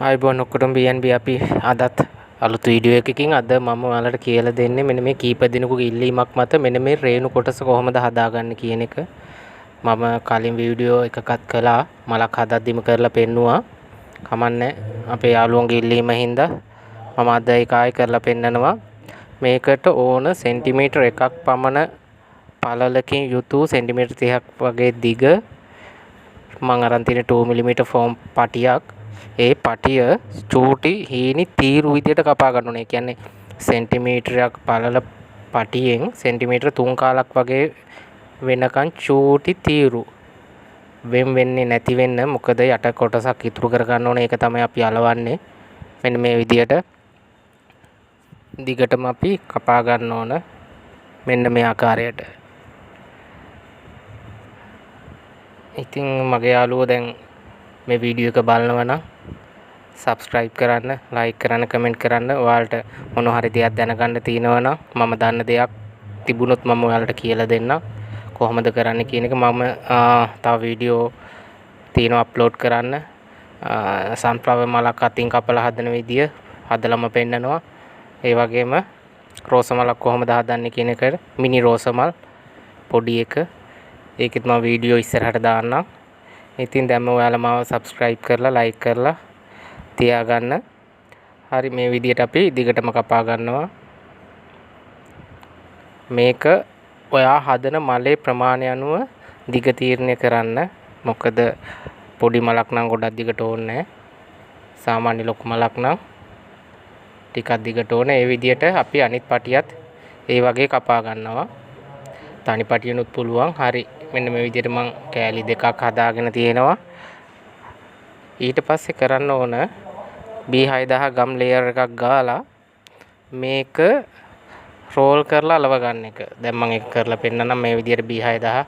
ආයිබෝන් ඔක්කොටම BNB අපි අදත් අලුත් වීඩියෝ එකකින් අද මම ඔයාලට කියලා දෙන්නේ මෙන්න මේ කීප දිනකුගේ ඉල්ලීමක් මත මෙන්න මේ රේණු කොටස කොහොමද හදාගන්නේ කියන එක. මම කලින් වීඩියෝ එකකත් කළා මලක් හදද්දිම කරලා පෙන්නුවා. කමන්නේ අපේ යාළුවන්ගේ ඉල්ලීම හින්දා මම අද ඒක ආයෙ කරලා පෙන්නනවා. මේකට ඕන සෙන්ටිමීටර් 1ක් පමණ පළලකින් යුතු සෙන්ටිමීටර් 30ක් වගේ දිග මම අරන් තියෙන 2 mm ෆෝම් පටියක්. ඒ පටිය චූටි හීනි තීරු විදියට කපා ගන්න ඕනේ. ඒ කියන්නේ සෙන්ටිමීටරයක් පළල පටියෙන් සෙන්ටිමීටර 3 කාලක් වගේ වෙනකන් චූටි තීරු වෙන්නේ නැති වෙන්න. මොකද යට කොටසක් ඉතුරු කර ගන්න ඕනේ. ඒක තමයි අපි අලවන්නේ. මෙන්න මේ විදියට දිගටම අපි කපා ගන්න ඕන. මෙන්න මේ ආකාරයට. ඉතින් මගේ යාළුවෝ දැන් මේ වීඩියෝ එක බලනවා නම් subscribe කරන්න, like කරන්න, comment කරන්න. ඔයාලට මොන හරි දෙයක් දැනගන්න තියෙනවා නම් මම දන්න දෙයක් තිබුණොත් මම ඔයාලට කියලා දෙන්නම්. කොහොමද කරන්න කියන එක මම තව වීඩියෝ තියෙනවා අප්ලෝඩ් කරන්න. sunflower මලක් අතින් කපලා හදන විදිය හදලම පෙන්නනවා. ඒ වගේම රෝස මලක් කොහොමද හදන්නේ කියන එකට මිනි රෝස මල් පොඩි එක ඒකෙත් මම වීඩියෝ ඉස්සරහට දාන්නම්. ඉතින් දැන්ම ඔයාලා මාව subscribe කරලා like කරලා තියාගන්න. හරි මේ විදියට අපි දිගටම කපා ගන්නවා. මේක ඔයා හදන මලේ ප්‍රමාණය අනුව දිග තීරණය කරන්න. මොකද පොඩි මලක් නම් ගොඩක් දිගට ඕනේ නැහැ. සාමාන්‍ය ලොකු මලක් නම් ටිකක් දිගට ඕනේ. ඒ විදියට අපි අනිත් පටියත් ඒ වගේ කපා ගන්නවා. තනි පටියනොත් පුළුවන්. හරි මෙන්න මේ විදියට මම කෑලි දෙකක් හදාගෙන තියෙනවා. ඊට පස්සේ කරන්න ඕන B6000 ගම් ලේයර් එකක් ගාලා මේක රෝල් කරලා අලව ගන්න එක. දැන් මම ඒක කරලා පෙන්නනම්. මේ විදියට B6000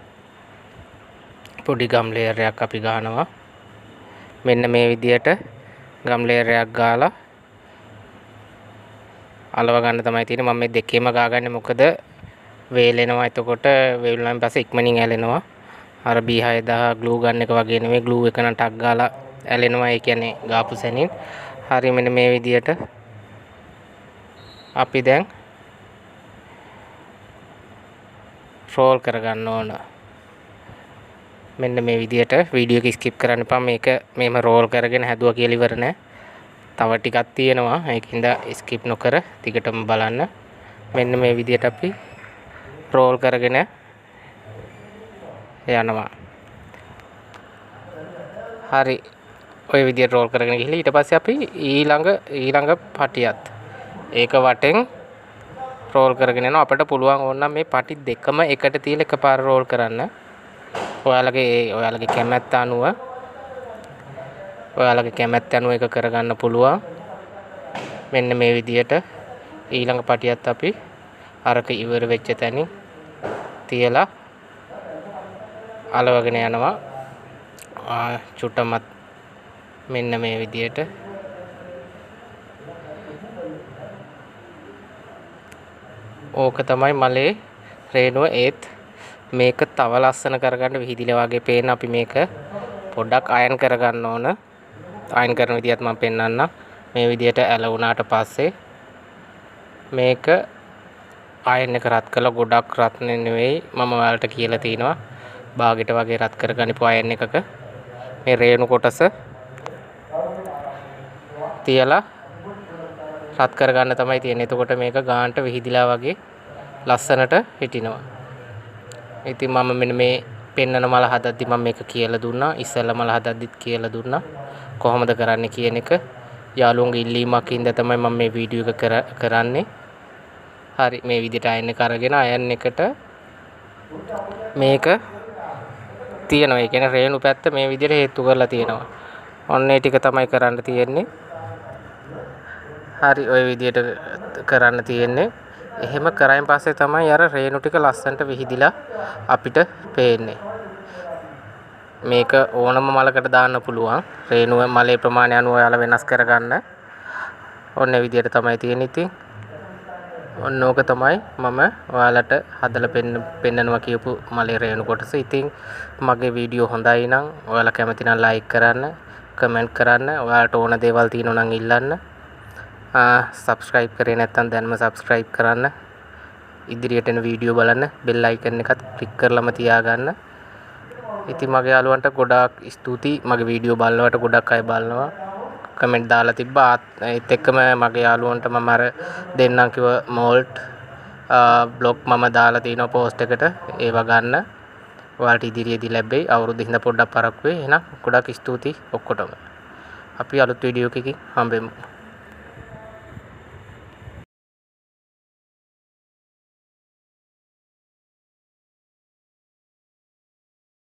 පොඩි ගම් ලේයර් එකක් අපි ගන්නවා. මෙන්න මේ විදියට ගම් ලේයර් එකක් ගාලා අලව ගන්න තමයි තියෙන්නේ. මම මේ දෙකේම ගාගන්නේ මොකද වේලෙනවා. එතකොට වේලුණාන් පස්සේ ඉක්මනින් ඇලෙනවා. අර B6000 ග්ලූ ගන්න එක වගේ නෙමෙයි. ග්ලූ එක නම් ටක් ගාලා ඇලෙනවා. ඒ කියන්නේ ගාපු සැනින්. හරි මෙන්න මේ විදියට අපි දැන් රෝල් කරගන්න ඕන. මෙන්න මේ විදියට වීඩියෝ එක ස්කිප් කරන්න එපා. මේක මෙහෙම රෝල් කරගෙන හැදුවා කියලා ඉවර නෑ. තව ටිකක් තියෙනවා. ඒකින්ද ස්කිප් නොකර දිගටම බලන්න. මෙන්න මේ විදියට අපි රෝල් කරගෙන යනවා. හරි ඔය විදියට රෝල් කරගෙන ගිහලා ඊට පස්සේ අපි ඊළඟ පටියත් ඒක වටෙන් රෝල් කරගෙන යනවා. අපිට පුළුවන් ඕනනම් මේ පටි දෙකම එකට තියලා එකපාර රෝල් කරන්න. ඔයාලගේ කැමැත්ත අනුව ඒක කරගන්න පුළුවන්. මෙන්න මේ විදියට ඊළඟ පටියත් අපි අරක ඉවර වෙච්ච තැනින් තියලා අලවගෙන යනවා. චුට්ටමත් මෙන්න මේ විදියට ඕක තමයි මලේ රේණුව. ඒත් මේක තව ලස්සන කරගන්න විහිදිලා වගේ පේන අපි මේක පොඩ්ඩක් අයන් කරගන්න ඕන. අයන් කරන විදියත් මම පෙන්නන්නම්. මේ විදියට ඇලවුණාට පස්සේ මේක අයන් එක රත් කළා. ගොඩක් රත් නෙවෙයි මම ඔයාලට කියලා තිනවා. බාගෙට වගේ රත් කරගනිපු අයන් එකක මේ රේණු කොටස තියලා රත් කරගන්න තමයි තියෙන්නේ. එතකොට මේක ගානට විහිදිලා වගේ ලස්සනට හිටිනවා. ඉතින් මම මෙන්න මේ පෙන්නන මල හදද්දි මම මේක කියලා දුන්නා. ඉස්සෙල්ලා මල හදද්දිත් කියලා දුන්නා කොහොමද කරන්නේ කියන එක. යාළුවන්ගේ ඉල්ලීමක් හින්දා තමයි මම මේ වීඩියෝ එක කරන්නේ. හරි මේ විදිහට අයන් එක අරගෙන අයන් එකට මේක තියෙනවා. ඒ කියන්නේ රේණු පැත්ත මේ විදිහට හේතු කරලා තියෙනවා. ඔන්න ඒ ටික තමයි කරන්න තියෙන්නේ. හරි ඔය විදිහට කරන්න තියෙන්නේ. එහෙම කරායින් පස්සේ තමයි අර රේණු ටික ලස්සනට විහිදිලා අපිට පේන්නේ. මේක ඕනම මලකට දාන්න පුළුවන්. රේණුව මලේ ප්‍රමාණය අනුව ඔයාලා වෙනස් කරගන්න. ඔන්න ඒ විදිහට තමයි තියෙන්නේ. ඉතින් ඔන්න ඕක තමයි මම ඔයාලට හදලා පෙන්නනවා කියපු මලේ රේණු කොටස. ඉතින් මගේ වීඩියෝ හොඳයි නම් ඔයාලා කැමති නම් like කරන්න. කමෙන්ට් කරන්න. ඔයාලට ඕන දේවල් තියෙනවා නම් ඉල්ලන්න. සබස්ක්‍රයිබ් කරේ නැත්නම් දැන්ම සබස්ක්‍රයිබ් කරන්න. ඉදිරියට එන වීඩියෝ බලන්න. බෙල් අයිකන් එකත් ක්ලික් කරලාම තියාගන්න. ඉතින් මගේ යාළුවන්ට ගොඩාක් ස්තුතියි. මගේ වීඩියෝ බලනවට ගොඩක් අය බලනවා. කමෙන්ට් දාලා තිබ්බා. ඒත් එක්කම මගේ යාළුවන්ට මම අර දෙන්නම් කිව්ව මෝල්ට් බ්ලොග් මම දාලා තිනවා පෝස්ට් එකට. ඒව ගන්න. ඔයාලට ඉදිරියේදී ලැබෙයි. අවුරුදු හින්දා පොඩ්ඩක් පරක්කු වෙයි. එහෙනම් ගොඩාක් ස්තුතියි ඔක්කොටම. අපි අලුත් වීඩියෝ එකකින් හම්බෙමු.